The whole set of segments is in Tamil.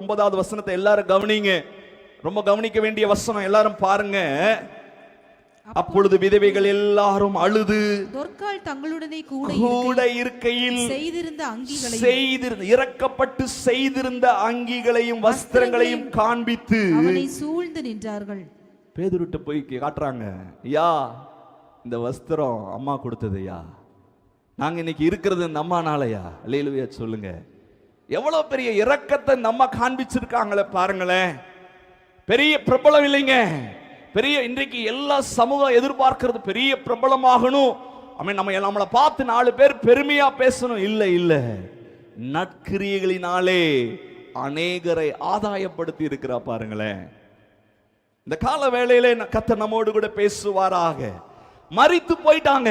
9வது வசனத்தை எல்லாரும் கவனிங்க. ரொம்ப கவனிக்க வேண்டிய வசனம், எல்லாரும் பாருங்க. அப்பொழுது விதவைகள் எல்லாரும் அழுது தொற்கால் தங்களுடனே கூட இருக்கையில் இறக்கப்பட்டு செய்திருந்த அங்கிகளையும் வஸ்திரங்களையும் காண்பித்து அவனை சூழ்ந்து நின்றார்கள். பேதுருட்ட போய் காட்டுறாங்க, ஐயா இந்த வஸ்திரம் அம்மா கொடுத்ததையா, நாங்க இன்னைக்கு இருக்கிறது இந்த அம்மானாலயா. அல்லேலூயா சொல்லுங்க. எவ்வளவு பெரிய இரக்கத்தை நம்ம காண்பிச்சிருக்காங்களே பாருங்களேன். பெரிய பிரபலம் இல்லைங்க, பெரிய இன்றைக்கு எல்லா சமூகம் எதிர்பார்க்கிறது பெரிய பிரபலமாகணும். நம்மளை பார்த்து 4 பேர் பெருமையா பேசணும். இல்ல இல்ல, நற்கிரியைகளினாலே அநேகரை ஆதாயப்படுத்தி இருக்கிறா பாருங்களேன். இந்த கால வேளையிலே கர்த்தர் நம்மோடு கூட பேசுவாராக. மரித்து போயிட்டாங்க,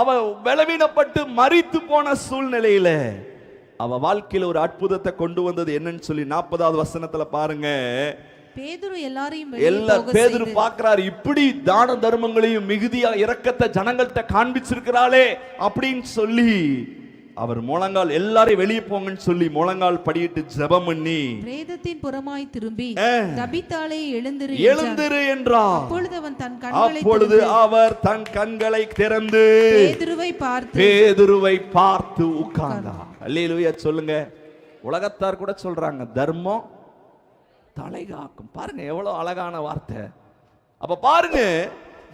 அவ பலவீனப்பட்டு மரித்து போன சூழ்நிலையில அவ வாழ்க்கையில ஒரு அற்புதத்தை கொண்டு வந்தது என்னன்னு சொல்லி 40வது வசனத்துல பாருங்க. பேதுரு பார்க்கிறார், இப்படி தான தர்மங்களையும் மிகுதியா இரக்கத்தை ஜனங்கள்கிட்ட காண்பிச்சிருக்கிறாளே அப்படின்னு சொல்லி அவர் முழங்கால் எல்லாரையும் வெளியே போங்கன்னு சொல்லி முழங்கால் படியிட்டு ஜெபம் பண்ணி பிரேதத்தின் புறமாய் திரும்பி தபித்தாளே எழுந்திரு என்றார். அப்பொழுது அவர் தன் கண்களை திறந்து பேதுருவை பார்த்து உட்கார்ந்தார். அல்லேலூயா சொல்லுங்க. உலகத்தார் கூட சொல்றாங்க தர்மம் தலை காக்கும். பாருங்க எவ்வளவு அழகான வார்த்தை. அப்ப பாருங்க,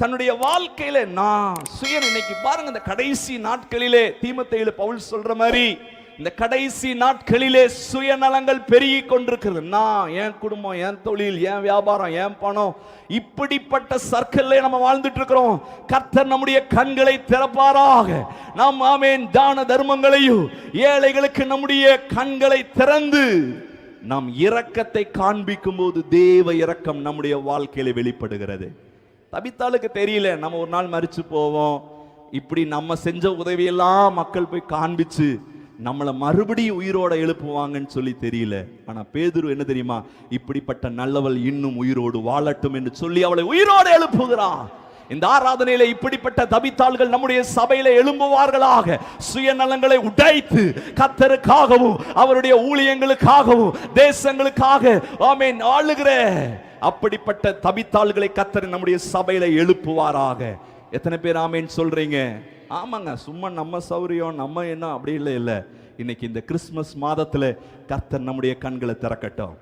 தன்னுடைய வாழ்க்கையில நான் சுயம் இன்னைக்கு பாருங்க, இந்த கடைசி நாட்களிலே தீமோத்தேயுல பவுல் சொல்ற மாதிரி இந்த கடைசி நாட்களிலே சுயநலங்கள் பெருகி கொண்டிருக்கிறது. நான், என் குடும்பம், என் தொழில், என் வியாபாரம், என் பணம், இப்படிப்பட்ட சர்க்கிள்ல நம்ம வாழ்ந்துட்டு இருக்கிறோம். கர்த்தர் நம்முடைய கண்களை திறப்பாராக. நாம் ஆமென் தான தர்மங்களையும் ஏழைகளுக்கு நம்முடைய கண்களை திறந்து நாம் இரக்கத்தை காண்பிக்கும் போது தேவ இரக்கம் நம்முடைய வாழ்க்கையில வெளிப்படுகிறது. தபித்தாளுக்கு தெரியல, நம்ம ஒரு நாள் மரிச்சு போவோம். இப்படி நம்ம செஞ்ச உதவியெல்லாம் மக்கள் போய் காண்பிச்சு நம்மளை மறுபடியும் உயிரோட எழுப்புவாங்கன்னு சொல்லி தெரியல. ஆனா பேதுரு என்ன தெரியுமா, இப்படிப்பட்ட நல்லவள் இன்னும் உயிரோடு வாழட்டும் என்று சொல்லி அவளை உயிரோடு எழுப்புகிறார். இந்த ஆராதனையில இப்படிப்பட்ட தபித்தாள்கள் நம்முடைய சபையில எழும்புவார்களாக. சுயநலங்களை உடைத்து கர்த்தருக்காகவும் அவருடைய ஊழியங்களுக்காகவும் தேசங்களுக்காக ஆமென் ஆளுகிற அப்படிப்பட்ட தபித்தாள்களை கர்த்தர் நம்முடைய சபையில எழுப்புவாராக. எத்தனை பேர் ஆமென் சொல்றீங்க? ஆமாங்க, சும்மா நம்ம சௌரியம் நம்ம என்ன அப்படி இல்லை. இன்னைக்கு இந்த கிறிஸ்துமஸ் மாதத்துல கர்த்தர் நம்முடைய கண்களை திறக்கட்டும்.